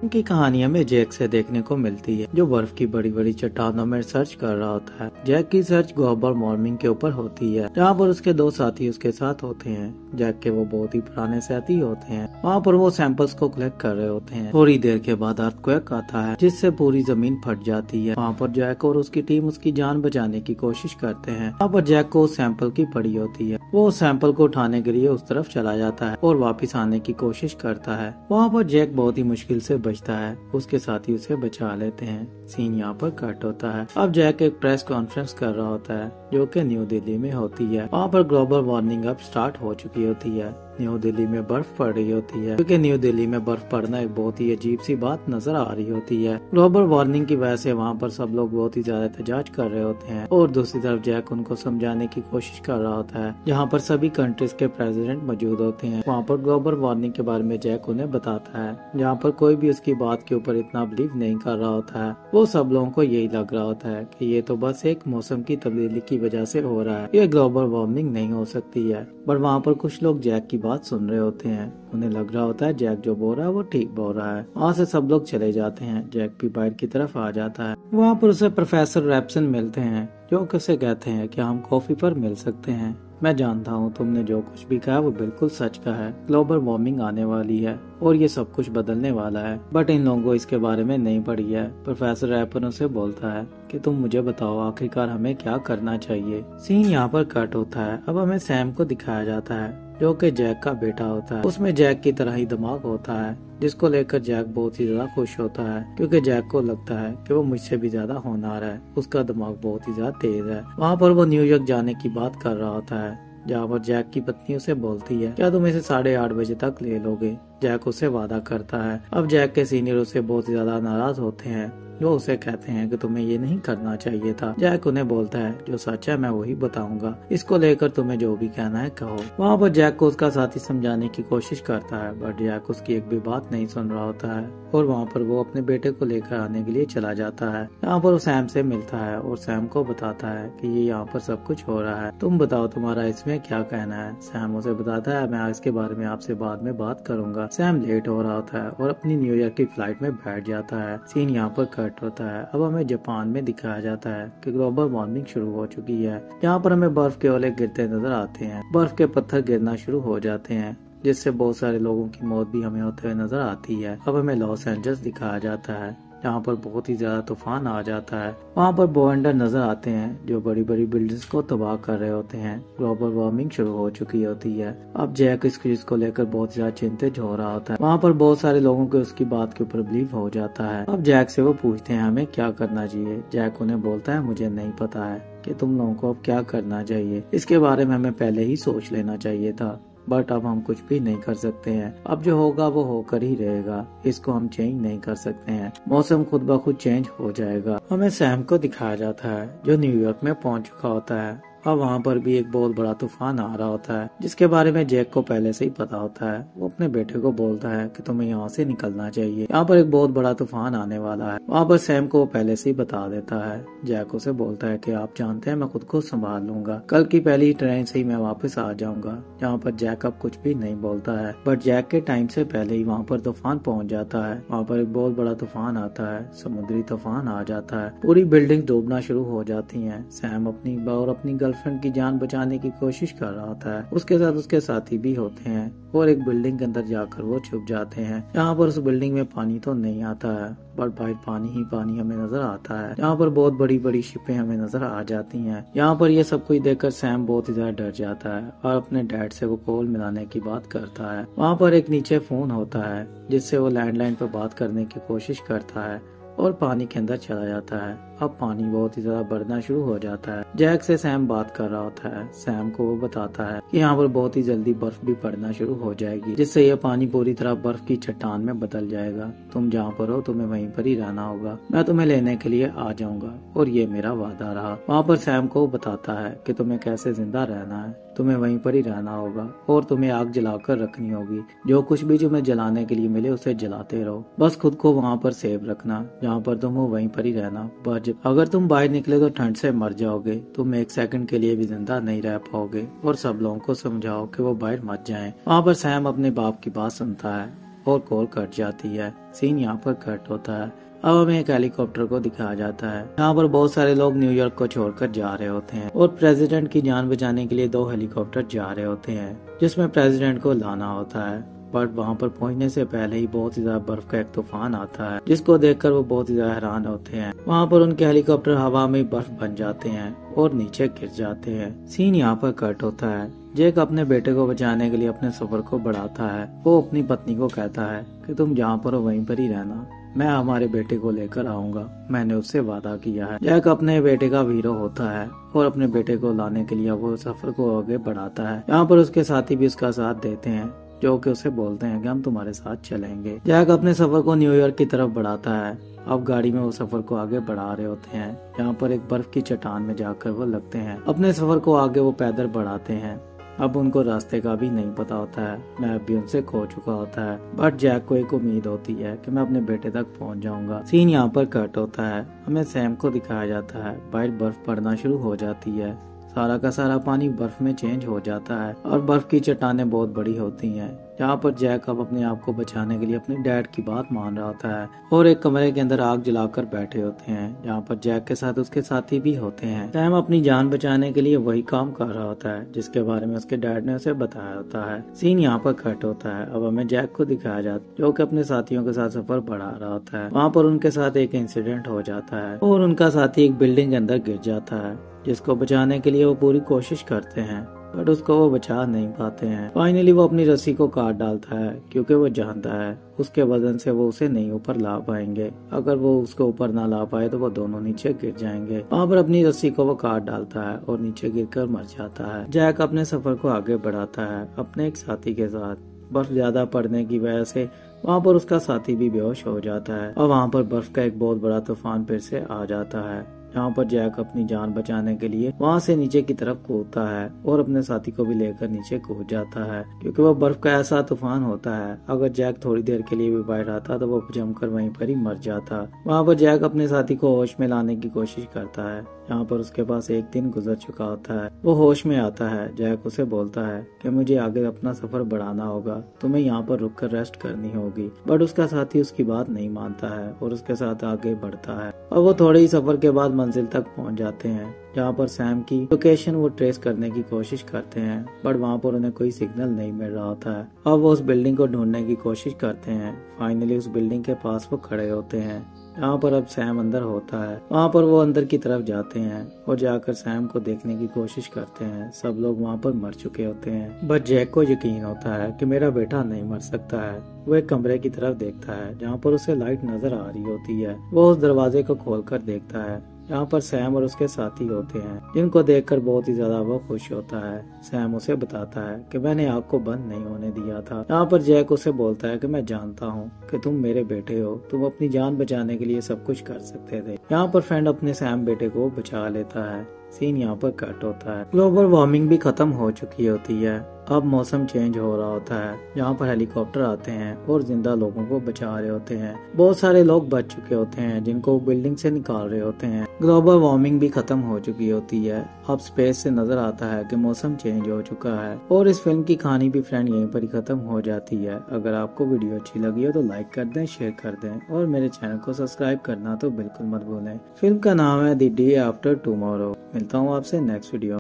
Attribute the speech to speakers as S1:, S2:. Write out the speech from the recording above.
S1: उनकी कहानी हमें जैक से देखने को मिलती है, जो बर्फ की बड़ी बड़ी चट्टानों में सर्च कर रहा होता है। जैक की सर्च ग्लोबल वार्मिंग के ऊपर होती है, जहाँ पर उसके दो साथी उसके साथ होते हैं। जैक के वो बहुत ही पुराने साथी होते हैं। वहाँ पर वो सैंपल्स को कलेक्ट कर रहे होते हैं। थोड़ी देर के बाद अर्थक्वेक आता है, जिससे पूरी जमीन फट जाती है। वहाँ पर जैक और उसकी टीम उसकी जान बचाने की कोशिश करते हैं। वहाँ पर जैक को उस सैंपल की पड़ी होती है। वो उस सैंपल को उठाने के लिए उस तरफ चला जाता है और वापस आने की कोशिश करता है। वहाँ पर जैक बहुत ही मुश्किल से बचता है, उसके साथी उसे बचा लेते हैं। सीन यहाँ पर कट होता है। अब जैक एक प्रेस कॉन्फ्रेंस कर रहा होता है, जो कि न्यू दिल्ली में होती है। वहाँ पर ग्लोबल वार्मिंग अब स्टार्ट हो चुकी होती है। न्यू दिल्ली में बर्फ पड़ रही होती है, क्योंकि न्यू दिल्ली में बर्फ पड़ना एक बहुत ही अजीब सी बात नजर आ रही होती है। ग्लोबल वार्मिंग की वजह से वहाँ पर सब लोग बहुत ही ज्यादा एहतजाज कर रहे होते हैं और दूसरी तरफ जैक उनको समझाने की कोशिश कर रहा होता है। जहाँ पर सभी कंट्रीज के प्रेसिडेंट मौजूद होते हैं। वहाँ पर ग्लोबल वार्मिंग के बारे में जैक उन्हें बताता है। जहाँ पर कोई भी उसकी बात के ऊपर इतना बिलीव नहीं कर रहा होता है। वो सब लोगों को यही लग रहा होता है कि ये तो बस एक मौसम की तब्दीली की वजह से हो रहा है, ये ग्लोबल वार्मिंग नहीं हो सकती है। पर वहाँ पर कुछ लोग जैक की बात सुन रहे होते हैं। उन्हें लग रहा होता है जैक जो बोल रहा है वो ठीक बोल रहा है। वहाँ से सब लोग चले जाते हैं। जैक भी बाहर की तरफ आ जाता है। वहाँ पर उसे प्रोफेसर रैप्सन मिलते हैं, जो उसे कहते हैं कि हम कॉफी पर मिल सकते हैं। मैं जानता हूँ तुमने जो कुछ भी कहा वो बिल्कुल सच का है। ग्लोबल वार्मिंग आने वाली है और ये सब कुछ बदलने वाला है, बट इन लोगों को इसके बारे में नहीं पड़ी है। प्रोफेसर रैपन उसे बोलता है कि तुम मुझे बताओ आखिरकार हमें क्या करना चाहिए। सीन यहाँ पर कट होता है। अब हमें सैम को दिखाया जाता है, जो कि जैक का बेटा होता है। उसमें जैक की तरह ही दिमाग होता है, जिसको लेकर जैक बहुत ही ज्यादा खुश होता है, क्योंकि जैक को लगता है कि वो मुझसे भी ज्यादा होनहार है। उसका दिमाग बहुत ही ज्यादा तेज है। वहाँ पर वो न्यूयॉर्क जाने की बात कर रहा होता है, जहाँ पर जैक की पत्नी उसे बोलती है क्या तुम इसे 8:30 बजे तक ले लोगे। जैक उसे वादा करता है। अब जैक के सीनियर उसे बहुत ही ज्यादा नाराज होते हैं। वो उसे कहते हैं कि तुम्हें ये नहीं करना चाहिए था। जैक उन्हें बोलता है जो सच है मैं वही बताऊंगा, इसको लेकर तुम्हें जो भी कहना है कहो। वहाँ पर जैक को उसका साथी समझाने की कोशिश करता है, बट जैक उसकी एक भी बात नहीं सुन रहा होता है और वहाँ पर वो अपने बेटे को लेकर आने के लिए चला जाता है। यहाँ पर वो सैम से मिलता है और सैम को बताता है कि ये यहाँ पर सब कुछ हो रहा है, तुम बताओ तुम्हारा इसमें क्या कहना है। सैम उसे बताता है मैं इसके बारे में आपसे बाद में बात करूंगा। सैम लेट हो रहा होता है और अपनी न्यूयॉर्क की फ्लाइट में बैठ जाता है। सीन यहाँ पर कट होता है। अब हमें जापान में दिखाया जाता है कि ग्लोबल वार्मिंग शुरू हो चुकी है। यहाँ पर हमें बर्फ के ओले गिरते नजर आते हैं। बर्फ के पत्थर गिरना शुरू हो जाते हैं, जिससे बहुत सारे लोगों की मौत भी हमें होते हुए नजर आती है। अब हमें लॉस एंजल्स दिखाया जाता है, जहाँ पर बहुत ही ज्यादा तूफान आ जाता है। वहाँ पर बॉन्डर नजर आते हैं, जो बड़ी बड़ी बिल्डिंग्स को तबाह कर रहे होते हैं। ग्लोबल वार्मिंग शुरू हो चुकी होती है। अब जैक इस चीज को लेकर बहुत ज्यादा चिंतित हो रहा होता है। वहाँ पर बहुत सारे लोगों को उसकी बात के ऊपर बिलीव हो जाता है। अब जैक से वो पूछते हैं हमें क्या करना चाहिए। जैक उन्हें बोलता है मुझे नहीं पता है कि तुम लोगों को अब क्या करना चाहिए। इसके बारे में हमें पहले ही सोच लेना चाहिए था, बट अब हम कुछ भी नहीं कर सकते हैं। अब जो होगा वो होकर ही रहेगा, इसको हम चेंज नहीं कर सकते हैं। मौसम खुद ब खुद चेंज हो जाएगा। हमें सैम को दिखाया जाता है, जो न्यूयॉर्क में पहुंच चुका होता है। अब वहाँ पर भी एक बहुत बड़ा तूफान आ रहा होता है, जिसके बारे में जैक को पहले से ही पता होता है। वो अपने बेटे को बोलता है कि तुम्हें यहाँ से निकलना चाहिए, यहाँ पर एक बहुत बड़ा तूफान आने वाला है। वहाँ पर सैम को पहले से ही बता देता है। जैक उसे बोलता है कि आप जानते हैं मैं खुद को संभाल लूंगा, कल की पहली ट्रेन से ही मैं वापस आ जाऊंगा। यहाँ पर जैक अब कुछ भी नहीं बोलता है, बट जैक के टाइम से पहले ही वहाँ पर तूफान पहुँच जाता है। वहाँ पर एक बहुत बड़ा तूफान आता है, समुद्री तूफान आ जाता है। पूरी बिल्डिंग डूबना शुरू हो जाती है। सैम अपनी और अपनी गर्लफ्रेंड की जान बचाने की कोशिश कर रहा होता है। उसके साथ उसके साथी भी होते हैं और एक बिल्डिंग के अंदर जाकर वो छुप जाते हैं। यहाँ पर उस बिल्डिंग में पानी तो नहीं आता है, बट बाहर पानी ही पानी हमें नजर आता है। यहाँ पर बहुत बड़ी बड़ी शिपें हमें नजर आ जाती हैं। यहाँ पर ये सब कुछ देखकर सैम बहुत ही ज्यादा डर जाता है और अपने डैड से वो कॉल मिलाने की बात करता है। वहाँ पर एक नीचे फोन होता है, जिससे वो लैंडलाइन पर बात करने की कोशिश करता है और पानी के अंदर चला जाता है। अब पानी बहुत ही ज्यादा बढ़ना शुरू हो जाता है। जैक से सैम बात कर रहा होता है। सैम को वो बताता है कि यहाँ पर बहुत ही जल्दी बर्फ भी पड़ना शुरू हो जाएगी, जिससे यह पानी पूरी तरह बर्फ की चट्टान में बदल जाएगा। तुम जहाँ पर हो तुम्हें वहीं पर ही रहना होगा, मैं तुम्हें लेने के लिए आ जाऊंगा और ये मेरा वादा रहा। वहाँ पर सैम को बताता है कि तुम्हें कैसे जिंदा रहना है, तुम्हें वहीं पर ही रहना होगा और तुम्हें आग जलाकर रखनी होगी। जो कुछ भी तुम्हें जलाने के लिए मिले उसे जलाते रहो, बस खुद को वहाँ पर सेफ रखना। जहाँ पर तुम हो वहीं पर ही रहना। बस अगर तुम बाहर निकले तो ठंड से मर जाओगे, तुम एक सेकंड के लिए भी जिंदा नहीं रह पाओगे। और सब लोगों को समझाओ कि वो बाहर मत जाएं। वहाँ पर सैम अपने बाप की बात सुनता है और कॉल कट जाती है। सीन यहाँ पर कट होता है। अब हमें एक हेलीकॉप्टर को दिखाया जाता है। यहाँ पर बहुत सारे लोग न्यूयॉर्क को छोड़कर जा रहे होते हैं और प्रेसिडेंट की जान बचाने के लिए 2 हेलीकॉप्टर जा रहे होते हैं, जिसमें प्रेसिडेंट को लाना होता है। पर वहाँ पर पहुँचने से पहले ही बहुत ही ज्यादा बर्फ का एक तूफान आता है, जिसको देखकर वो बहुत ही ज्यादा हैरान होते हैं। वहाँ पर उनके हेलीकॉप्टर हवा में बर्फ बन जाते हैं और नीचे गिर जाते हैं। सीन यहाँ पर कट होता है। जैक अपने बेटे को बचाने के लिए अपने सफर को बढ़ाता है। वो अपनी पत्नी को कहता है कि तुम जहाँ पर हो वहीं पर ही रहना, मैं हमारे बेटे को लेकर आऊंगा, मैंने उससे वादा किया है। जैक अपने बेटे का हीरो होता है और अपने बेटे को लाने के लिए वो सफर को आगे बढ़ाता है। यहाँ पर उसके साथी भी उसका साथ देते हैं, जो कि उसे बोलते हैं कि हम तुम्हारे साथ चलेंगे। जैक अपने सफर को न्यूयॉर्क की तरफ बढ़ाता है। अब गाड़ी में वो सफर को आगे बढ़ा रहे होते हैं। यहाँ पर एक बर्फ की चट्टान में जाकर वो लगते हैं। अपने सफर को आगे वो पैदल बढ़ाते हैं। अब उनको रास्ते का भी नहीं पता होता है। मैप भी उनसे खो चुका होता है, बट जैक को एक उम्मीद होती है कि मैं अपने बेटे तक पहुंच जाऊंगा। सीन यहाँ पर कट होता है। हमें सैम को दिखाया जाता है। बाहर बर्फ पड़ना शुरू हो जाती है। सारा का सारा पानी बर्फ में चेंज हो जाता है और बर्फ की चट्टानें बहुत बड़ी होती हैं। जहाँ पर जैक अब अपने आप को बचाने के लिए अपने डैड की बात मान रहा होता है और एक कमरे के अंदर आग जलाकर बैठे होते हैं, जहाँ पर जैक के साथ उसके साथी भी होते हैं। सैम अपनी जान बचाने के लिए वही काम कर रहा होता है जिसके बारे में उसके डैड ने उसे बताया होता है। सीन यहाँ पर कट होता है। अब हमें जैक को दिखाया जाता है, जो कि अपने साथियों के साथ सफर बढ़ा रहा होता है। वहाँ पर उनके साथ एक इंसिडेंट हो जाता है और उनका साथी एक बिल्डिंग के अंदर गिर जाता है, जिसको बचाने के लिए वो पूरी कोशिश करते हैं, बट उसको वो बचा नहीं पाते हैं। फाइनली वो अपनी रस्सी को काट डालता है, क्योंकि वो जानता है उसके वजन से वो उसे नहीं ऊपर ला पाएंगे। अगर वो उसको ऊपर ना ला पाए तो वो दोनों नीचे गिर जाएंगे। वहाँ पर अपनी रस्सी को वो काट डालता है और नीचे गिरकर मर जाता है। जैक अपने सफर को आगे बढ़ाता है अपने एक साथी के साथ। बर्फ ज्यादा पड़ने की वजह से वहाँ पर उसका साथी भी बेहोश हो जाता है और वहाँ पर बर्फ का एक बहुत बड़ा तूफान फिर से आ जाता है। यहाँ पर जैक अपनी जान बचाने के लिए वहाँ से नीचे की तरफ कूदता है और अपने साथी को भी लेकर नीचे कूद जाता है, क्योंकि वो बर्फ का ऐसा तूफान होता है। अगर जैक थोड़ी देर के लिए भी बाहर आता तो वो जमकर वहीं पर ही मर जाता। वहाँ पर जैक अपने साथी को होश में लाने की कोशिश करता है। यहाँ पर उसके पास एक दिन गुजर चुका होता है। वो होश में आता है। जैक उसे बोलता है कि मुझे आगे अपना सफर बढ़ाना होगा, तुम्हें यहाँ पर रुककर रेस्ट करनी होगी, बट उसका साथी उसकी बात नहीं मानता है और उसके साथ आगे बढ़ता है और वो थोड़े ही सफर के बाद मंजिल तक पहुँच जाते हैं, जहाँ पर सैम की लोकेशन वो ट्रेस करने की कोशिश करते हैं, बट वहाँ पर उन्हें कोई सिग्नल नहीं मिल रहा होता है। अब वो उस बिल्डिंग को ढूंढने की कोशिश करते हैं। फाइनली उस बिल्डिंग के पास वो खड़े होते हैं, जहाँ पर अब सैम अंदर होता है। वहाँ पर वो अंदर की तरफ जाते हैं और जाकर सैम को देखने की कोशिश करते हैं। सब लोग वहाँ पर मर चुके होते हैं, बट जैक को यकीन होता है कि मेरा बेटा नहीं मर सकता है। वो एक कमरे की तरफ देखता है जहाँ पर उसे लाइट नजर आ रही होती है। वो उस दरवाजे को खोलकर देखता है। यहाँ पर सैम और उसके साथी होते हैं, जिनको देखकर बहुत ही ज्यादा वो खुश होता है। सैम उसे बताता है कि मैंने आग को बंद नहीं होने दिया था। यहाँ पर जैक उसे बोलता है कि मैं जानता हूँ कि तुम मेरे बेटे हो, तुम अपनी जान बचाने के लिए सब कुछ कर सकते थे। यहाँ पर फ्रेंड अपने सैम बेटे को बचा लेता है। सीन यहाँ पर कट होता है। ग्लोबल वार्मिंग भी खत्म हो चुकी होती है। अब मौसम चेंज हो रहा होता है, जहाँ पर हेलीकॉप्टर आते हैं और जिंदा लोगों को बचा रहे होते हैं। बहुत सारे लोग बच चुके होते हैं जिनको बिल्डिंग से निकाल रहे होते हैं। ग्लोबल वार्मिंग भी खत्म हो चुकी होती है। अब स्पेस से नजर आता है कि मौसम चेंज हो चुका है और इस फिल्म की कहानी भी फ्रेंड यहीं पर ही खत्म हो जाती है। अगर आपको वीडियो अच्छी लगी हो तो लाइक कर दें, शेयर कर दें और मेरे चैनल को सब्सक्राइब करना तो बिल्कुल मत भूलें। फिल्म का नाम है द डे आफ्टर टुमारो। मिलता हूँ आपसे नेक्स्ट वीडियो।